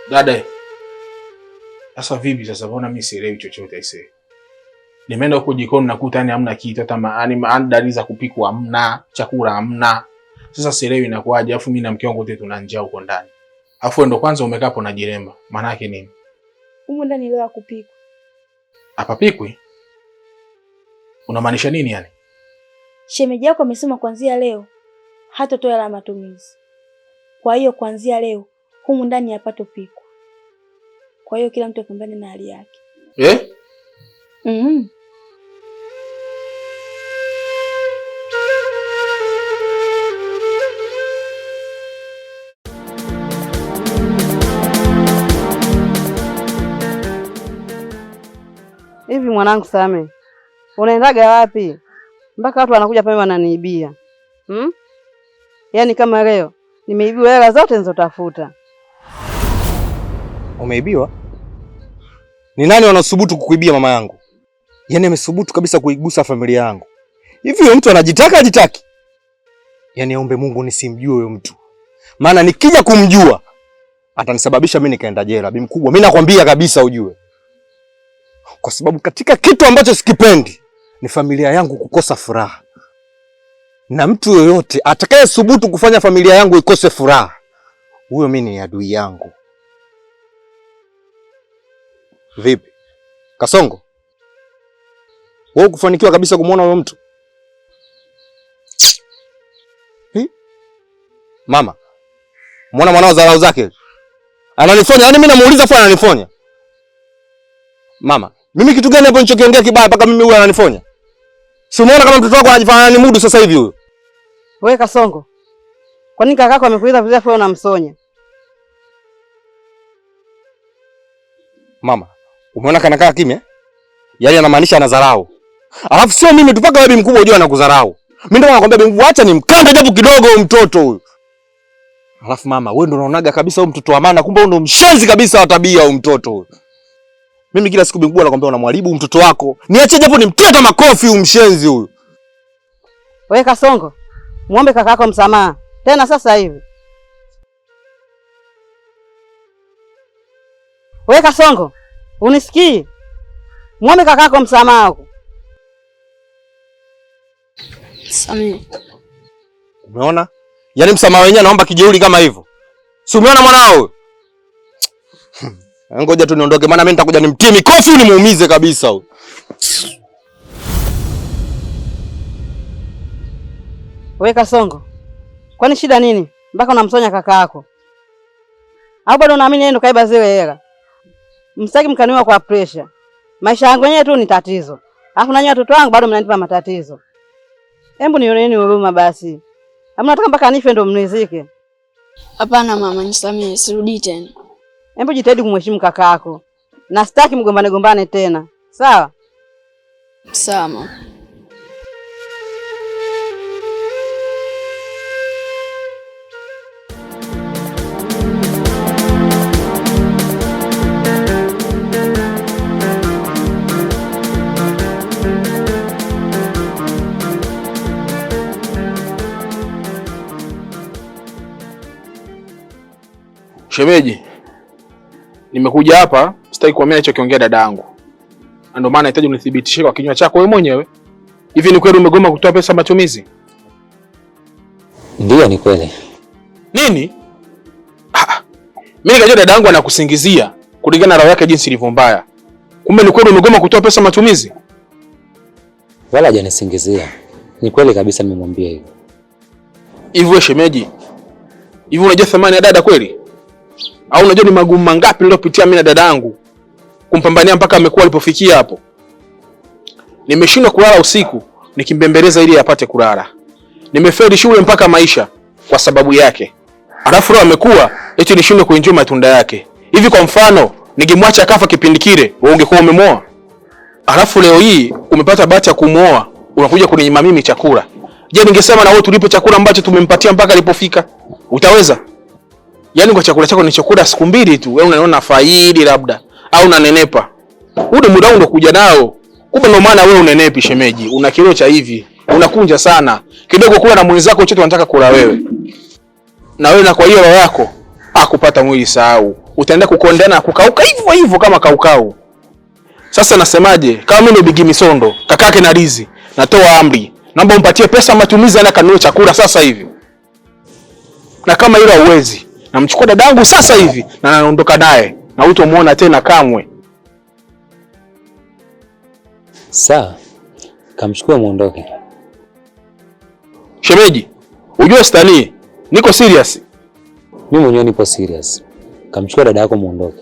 Dada. Sasa vipi sasa, mbona mimi sielewi chochote ise? Nimeenda huko jikoni nakuta yani hamna kitu, hata dalili za kupikwa hamna, chakula hamna. Sasa sielewi inakuaje, afu mimi na mke wangu wote tuna njaa huko ndani. Afu ndo kwanza umekaa hapo na jiremba. Maana yake nini? Huko ndani leo kupikwa. Hapa pikwi? Unamaanisha nini yani? Shemeji yako amesema kuanzia leo hatotoa la matumizi. Kwa hiyo kuanzia leo humu ndani hapato pikwa. Kwa hiyo kila mtu apambane na hali yake. Hivi mwanangu Same, unaendaga wapi? Mpaka watu wanakuja pale wananiibia. Yaani kama leo nimeibiwa hela zote nilizotafuta. Umeibiwa? Ni nani wanasubutu kukuibia mama yangu? Yaani amesubutu kabisa kuigusa familia yangu. Hivi huyo mtu anajitaka ajitaki? Yaani aombe Mungu nisimjue huyo mtu. Maana nikija kumjua atanisababisha mimi nikaenda jela. Bi mkubwa, mimi nakwambia kabisa ujue. Kwa sababu katika kitu ambacho sikipendi ni familia yangu kukosa furaha. Na mtu yoyote atakayesubutu kufanya familia yangu ikose furaha, huyo mimi ni adui yangu. Vipi? Kasongo? Wewe kufanikiwa kabisa kumuona huyo mtu? Mama, muona mwanao dharau zake. Ananifanya, yaani mimi namuuliza fa ananifanya. Mama, mimi kitu gani hapo nilichokiongea kibaya mpaka mimi huyu ananifanya? Si umeona kama mtoto wako anajifanya ni mudu sasa hivi huyo? Wewe Kasongo, kwa nini kakako amekuuliza vile wewe unamsonya? Mama, umeona kanakaa kimya? Yaani anamaanisha anadharau. Alafu sio mimi tu, paka wewe mkubwa unajua anakudharau. Mimi ndio nakwambia bibi, acha nimkande japo kidogo huyo mtoto huyo. Alafu mama, wewe ndio unaonaga kabisa huyo mtoto wa maana, kumbe huyo ndio mshenzi kabisa wa tabia huyo mtoto huyo. Mimi kila siku bibi mkubwa nakwambia unamharibu mtoto wako. Niache japo nimtie hata makofi huyo mshenzi huyo. Wewe Kasongo, muombe kakako msamaha. Tena sasa hivi. Wewe Kasongo, unisikii? Muombe kakako msamaha huko. Same. Umeona? Yaani msamaha wenyewe naomba kijeuri kama hivyo. Si umeona mwanao? Ngoja tu niondoke, maana mimi nitakuja nimtie mikofi nimuumize kabisa huyo. Wewe Kasongo, kwani shida nini? Mpaka unamsonya kaka yako? Au bado unaamini yeye ndo kaiba zile hela? Msitaki mkaniwa kwa pressure. Maisha yangu yenyewe tu ni tatizo. Alafu nanyi watoto wangu bado mnanipa matatizo. Hebu nioneni huruma basi. Hamna nataka mpaka nife ndo mnizike. Hapana mama, nisamehe, sirudi tena. Hebu jitahidi kumheshimu kaka yako. Na sitaki mgombane tena. Sawa? Sawa mama. Shemeji, nimekuja hapa sitaki kuamini alichokiongea dada yangu. Ndio maana nahitaji unithibitishie kwa kinywa chako wewe mwenyewe. Hivi ni kweli umegoma kutoa pesa matumizi? Ndio, ni kweli. Nini? Mimi nikajua dada yangu anakusingizia kulingana na roho yake jinsi ilivyo mbaya. Kumbe ni kweli umegoma kutoa pesa matumizi? Wala hajanisingizia. Ni kweli kabisa nimemwambia hivyo. Hivi wewe shemeji, hivi unajua thamani ya dada kweli? Au unajua ni magumu mangapi nilopitia mimi na dada yangu kumpambania mpaka amekuwa alipofikia hapo? Nimeshindwa kulala usiku nikimbembeleza ili apate kulala. Nimefeli shule mpaka maisha kwa sababu yake. Alafu leo amekuwa eti nishindwe kuenjoy matunda yake. Hivi kwa mfano, ningemwacha akafa kipindi kile, wewe ungekuwa umemwoa? Alafu leo hii umepata bahati ya kumuoa, unakuja kuninyima mimi chakula. Je, ningesema na wewe tulipe chakula ambacho tumempatia mpaka alipofika? Utaweza? Yaani kwa chakula chako ni chakula siku mbili tu, wewe unaona faidi labda au unanenepa. Ule muda ndo kuja nao. Kumbe ndo maana wewe unenepi shemeji. Una kilo cha hivi, unakunja sana. Kidogo kula na mwenzako chote unataka kula wewe. Na wewe na kwa hiyo roho yako kupata mwili sahau. utaenda kukondeana kukauka hivyo hivyo kama kaukau. Sasa nasemaje, kama mimi ndo Bigi Misondo, kakake na Lizi, natoa amri, naomba umpatie pesa matumizi na kanunue chakula sasa hivi. Na kama hilo hauwezi, namchukua dadangu sasa hivi na naondoka naye, na utamuona tena kamwe. Sawa. Kamchukua muondoke. Shemeji, ujue stani, niko serious. Mimi mwenyewe nipo serious. Kamchukua dada yako muondoke.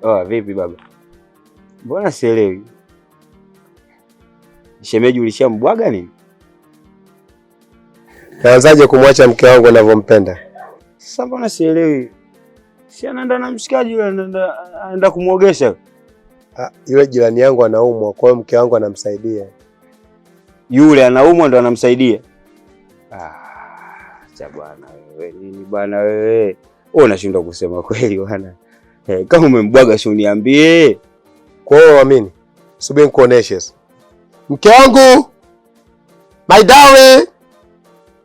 Oh, vipi baba? Mbona sielewi? Shemeji ulishambwaga nini? Naanzaje kumwacha mke wangu anavyompenda? Sasa mbona sielewi? Si anaenda na mshikaji yule anaenda kumuogesha. Yule jirani yangu anaumwa, kwa hiyo mke wangu anamsaidia. Yule anaumwa ndo anamsaidia? Acha bwana wewe. Nini bwana wewe? Wewe unashindwa kusema kweli bwana. Kama umembwaga si uniambie. Kwa hiyo uamini. Subiri nikuoneshe. Mke wangu! My darling!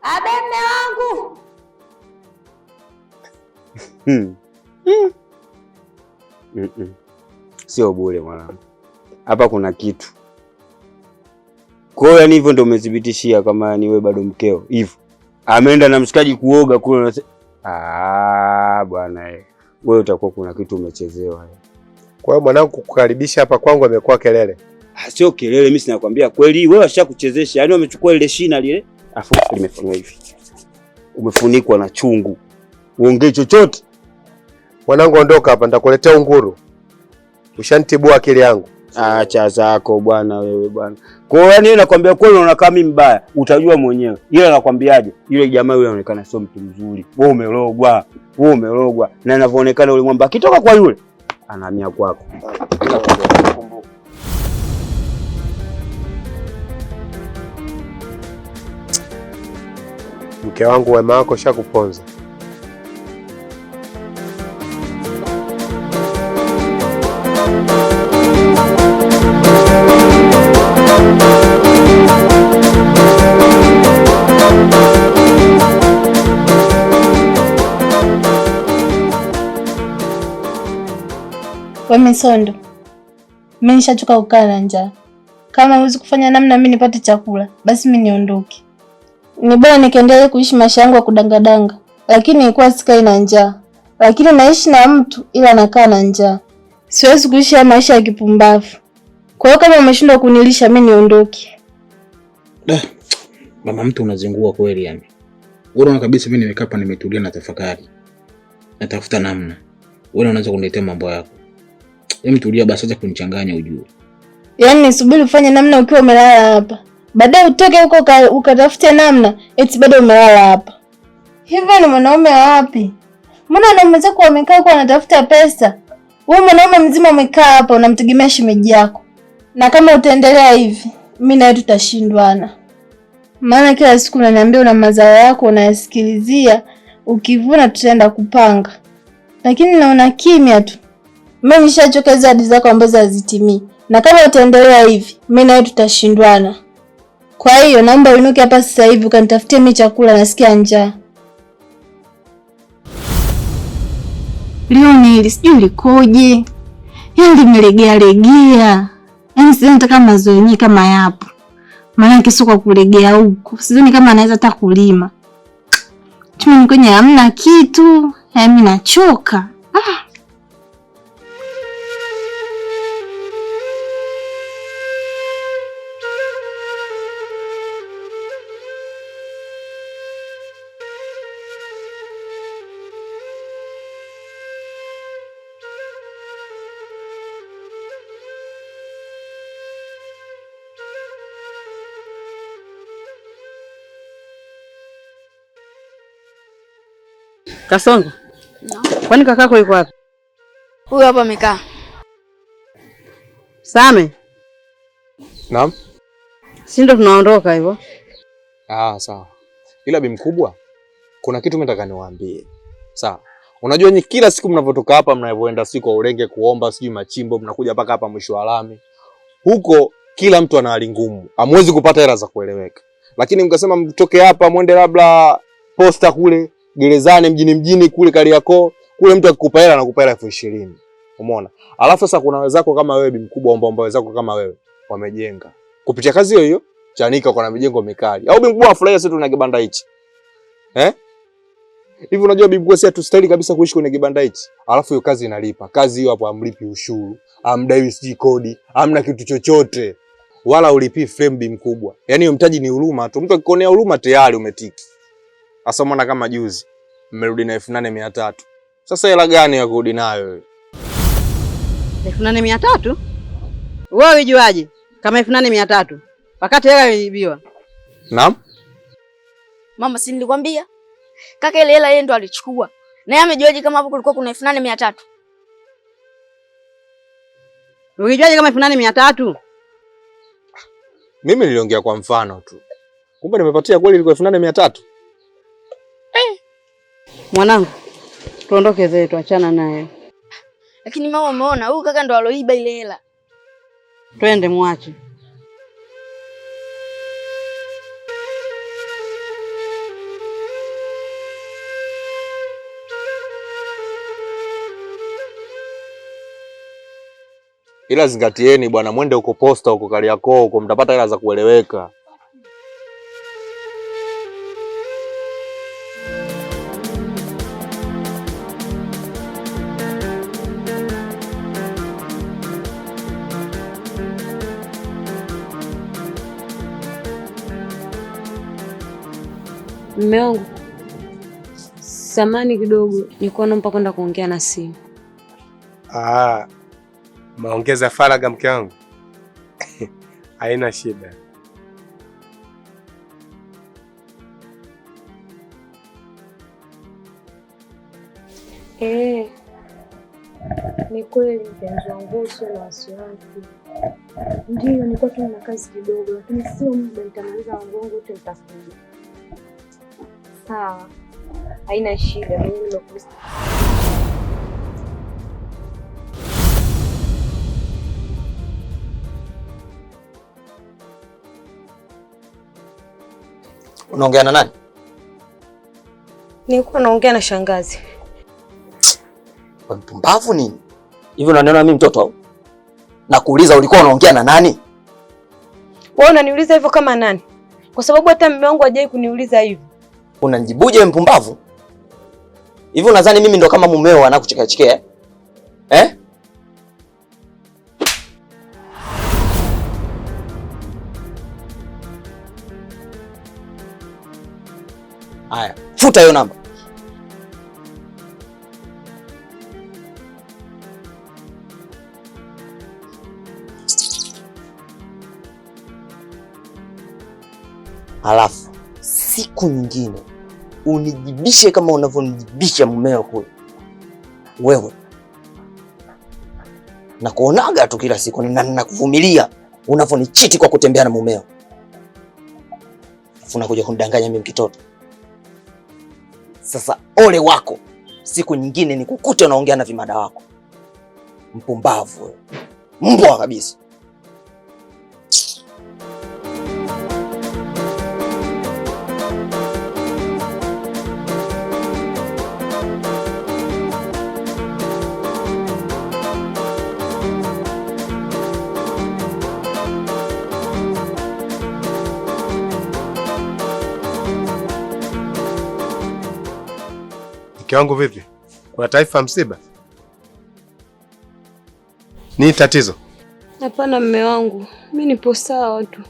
Abeme wangu. Sio bure mwanangu. Hapa kuna kitu. Kwa hiyo yani hivyo ndio umethibitishia kama ni wewe bado mkeo. Hivyo. Ameenda na mshikaji kuoga kule. Bwana wewe utakuwa kuna kitu umechezewa. Kwa hiyo mwanangu kukukaribisha hapa kwangu amekuwa kelele. Sio kelele, mimi sinakwambia kweli wewe washakuchezesha. Yaani wamechukua ile shina lile, afu limefanywa hivi. Umefunikwa na chungu. Uongee chochote. Mwanangu ondoka hapa, nitakuletea unguru. Ushanitibua akili yangu. Acha zako bwana wewe bwana. Kwa hiyo yani nakwambia kweli unakaa mimi mbaya, utajua mwenyewe. Ila nakwambiaje? Yule jamaa yule anaonekana sio mtu mzuri. Wewe umelogwa. Wewe umelogwa. Na inavyoonekana yule mwamba akitoka kwa yule anahamia kwako. Mke wangu wema wako shakuponza. Wewe Misondo, mimi nishachoka kukaa na njaa. Kama huwezi kufanya namna mimi nipate chakula, basi mimi niondoke. Ni bora nikaendelee kuishi maisha yangu ya kudangadanga, lakini nilikuwa sikai na njaa. Lakini naishi na mtu ila nakaa na njaa. Siwezi kuishi ya maisha ya kipumbavu. Kwa hiyo kama umeshindwa kunilisha mimi niondoke. Mama mtu unazingua kweli yani. Unaona kabisa mimi nimekaa hapa nimetulia na tafakari. Natafuta namna. Wewe unaanza kuniletea mambo yako. Hebu tulia basi, acha kunichanganya ujue. Yaani nisubiri ufanye namna ukiwa umelala hapa. Baadaye utoke huko ukatafute namna eti bado umelala hapa. Hivyo ni mwanaume wapi? Mbona wanaume zako wamekaa huko wanatafuta pesa? Wewe mwanaume mzima umekaa hapa unamtegemea shemeji yako. Na kama utaendelea hivi, mimi na wewe tutashindwana. Maana kila siku unaniambia una mazao yako unayasikilizia, ukivuna tutaenda kupanga. Lakini naona kimya tu. Mimi nishachoka hizo ahadi zako ambazo hazitimii. Na kama utaendelea hivi, mimi na wewe tutashindwana. Kwa hiyo naomba uinuke hapa sasa hivi ukanitafutie mimi chakula, nasikia njaa. Leonel, sijui likoje. Yaani limelegea legea. Yaani sidhani nataka mazao yenyewe kama yapo. Maana kesho kwa kulegea huko, sidhani kama anaweza hata kulima. Chumi kwenye hamna kitu. Mimi nachoka. Kasongo. Kwani kakako yuko wapi? Huyu hapa amekaa. Same. Naam. Si ndo tunaondoka hivyo? Sawa. Ila bi mkubwa, kuna kitu nataka niwaambie. Sawa. Unajua nyinyi kila siku mnapotoka hapa mnavoenda siku kwa Ulenge kuomba sijui machimbo mnakuja mpaka hapa mwisho wa lami. Huko kila mtu ana hali ngumu. Hamwezi kupata hela za kueleweka. Lakini mkasema mtoke hapa mwende labda posta kule gerezani mjini kule Kariakoo, kule mtu akikupa hela anakupa hela 20,000. Umeona? Alafu sasa kuna wenzako kama wewe bi mkubwa, omba wenzako kama wewe wamejenga. Kupitia kazi hiyo hiyo Chanika kwa na mijengo mikali. Au bi mkubwa afurahia sisi tuna kibanda hichi. Hivi unajua bi mkubwa sisi tustahili kabisa kuishi kwenye kibanda hichi. Alafu hiyo kazi inalipa. Kazi hiyo hapo amlipi ushuru, amdai siji kodi, amna kitu chochote. Wala ulipi frame bi mkubwa. Yaani hiyo mtaji ni huruma tu. Mtu akikonea huruma tayari umetiki. Sasa umeona kama juzi mmerudi na 8,300. Sasa hela gani ya kurudi nayo wewe? 8,300? Wewe ujuaje kama 8,300? Wakati hela iliibiwa. Naam? Mama, si nilikwambia? Kaka ile hela yeye ndo alichukua. Na yeye amejuaje kama hapo kulikuwa kuna 8,300? Ukijuaje kama 8,300? Mimi niliongea kwa mfano tu. Kumbe nimepatia kweli ilikuwa 8,300. Mwanangu, tuondoke zetu, achana naye. Lakini mama, umeona huyu kaka ndo aloiba ile hela. Twende muache. Ila zingatieni bwana, mwende huko posta huko Kariakoo huko mtapata hela za kueleweka. Mume wangu, samani kidogo, nilikuwa naomba kwenda kuongea na simu. Maongeza faraga mke wangu. Haina shida. Ni kweli mpenzi wangu, sio na wasiwasi. Ndio nilikuwa tu na kazi kidogo, lakini sio muda, nitamaliza wangu wote nitakuja. Sawa. Haina shida, mimi nimekuja. Unaongea na nani? Nilikuwa naongea na shangazi. Mpumbavu nini? Hivi unaniona mimi mtoto au? Nakuuliza ulikuwa unaongea na nani? Wewe unaniuliza hivyo kama nani? Kwa sababu hata mume wangu hajai kuniuliza hivyo. Unanijibuje mpumbavu? Hivi unadhani mimi ndo kama mumeo anakuchekachekea? Haya, futa hiyo namba. Halafu siku nyingine unijibishe kama unavyonijibisha mumeo huyo. Wewe nakuonaga tu kila siku na ninakuvumilia unavyonichiti kwa kutembea na mumeo. Alafu unakuja kunidanganya mimi mkitoto. Sasa ole wako, siku nyingine nikukute unaongea na vimada wako. Mpumbavu wewe. Mbwa kabisa. Mke wangu vipi? Kuna taarifa msiba? Nini tatizo? Hapana mume wangu, mimi nipo sawa tu.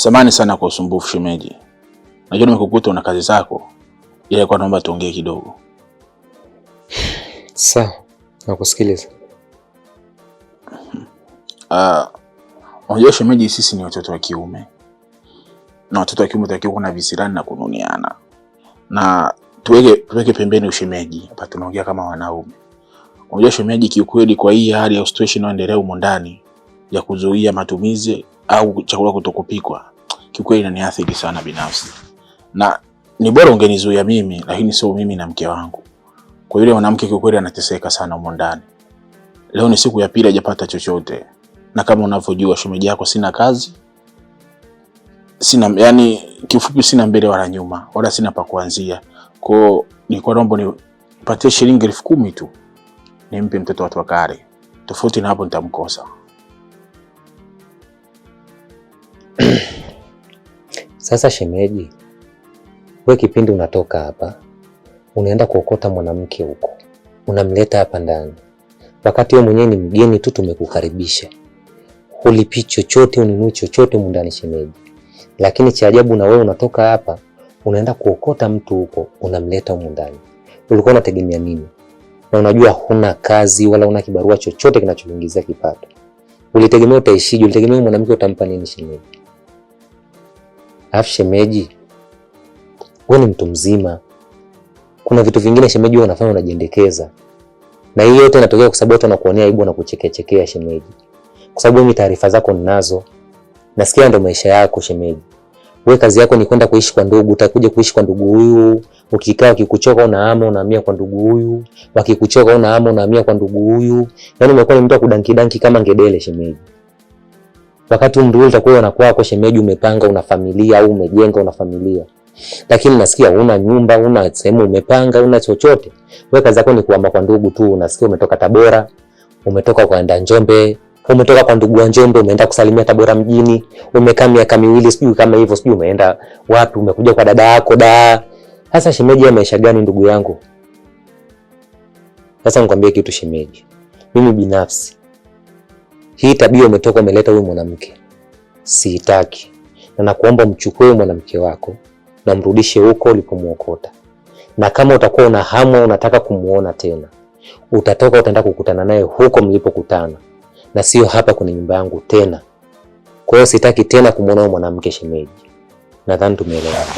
Samahani sana kwa usumbufu shemeji. Najua nimekukuta una kazi zako. Ila kwa naomba tuongee kidogo. Sawa, nakusikiliza. Unajua shemeji, sisi ni watoto wa kiume. Na watoto wa kiume takiwa kuna visirani na kununiana. Na tuweke pembeni ushemeji. Hapa tunaongea kama wanaume. Unajua shemeji, kiukweli kwa hii hali ya situation inaendelea huko ndani ya kuzuia matumizi au chakula kutokupikwa, kiukweli inaniathiri sana binafsi. Na ni bora ungenizuia mimi, lakini sio mimi na mke wangu. Kwa yule mwanamke kiukweli anateseka sana huko ndani. Leo ni siku ya pili hajapata chochote. Na kama unavyojua shemeji yako sina kazi. Sina, yani kifupi sina mbele wala nyuma, wala sina pa kuanzia. Kwa nilikuwa naomba nipatie shilingi 10,000 tu. Nimpe mtoto watu wa kare. Tofauti na hapo nitamkosa. Sasa shemeji, wewe kipindi unatoka hapa, unaenda kuokota mwanamke huko, unamleta hapa ndani. Wakati wewe mwenyewe ni mgeni tu, tumekukaribisha. Hulipi chochote, ununui chochote ndani shemeji. Lakini cha ajabu na wewe unatoka hapa, unaenda kuokota mtu huko, unamleta huko ndani. Ulikuwa unategemea nini? Na unajua huna kazi wala una kibarua chochote kinachokuingizia kipato. Ulitegemea utaishije? Ulitegemea mwanamke utampa nini shemeji? Alafu shemeji, wewe ni mtu mzima. Kuna vitu vingine shemeji wewe unafanya unajiendekeza. Na hiyo yote inatokea kwa sababu watu wanakuonea aibu na kuchekechekea shemeji. Kwa sababu mimi taarifa zako ninazo. Nasikia ndo maisha yako shemeji. Wewe kazi yako ni kwenda kuishi kwa ndugu, utakuja kuishi kwa ndugu huyu. Ukikaa wakikuchoka unahamia unahamia kwa ndugu huyu. Wakikuchoka unahamia unahamia kwa ndugu huyu. Yaani umekuwa ni mtu wa kudanki kama ngedele shemeji. Wakati umri utakuwa unakuwa kwa shemeji umepanga una familia au umejenga una familia. Lakini nasikia una nyumba, una sehemu umepanga, una chochote. Wewe kazi yako ni kuhama kwa ndugu tu. Unasikia umetoka Tabora, umetoka kwenda Njombe, umetoka kwa ndugu wa Njombe, umeenda kusalimia Tabora mjini, umekaa miaka 2 sijui kama hivyo, sijui umeenda wapi, umekuja kwa dada yako da. Sasa shemeji ya maisha gani ndugu yangu? Sasa nikwambie kitu shemeji. Mimi binafsi hii tabia umetoka umeleta huyu mwanamke siitaki. Na nakuomba mchukue mwanamke wako na mrudishe huko ulipomuokota. Na kama utakuwa una hamu unataka kumuona tena, utatoka utaenda kukutana naye huko mlipokutana. Na sio hapa kwenye nyumba yangu tena. Kwa hiyo sitaki tena kumuona mwanamke shemeji. Nadhani tumeelewana.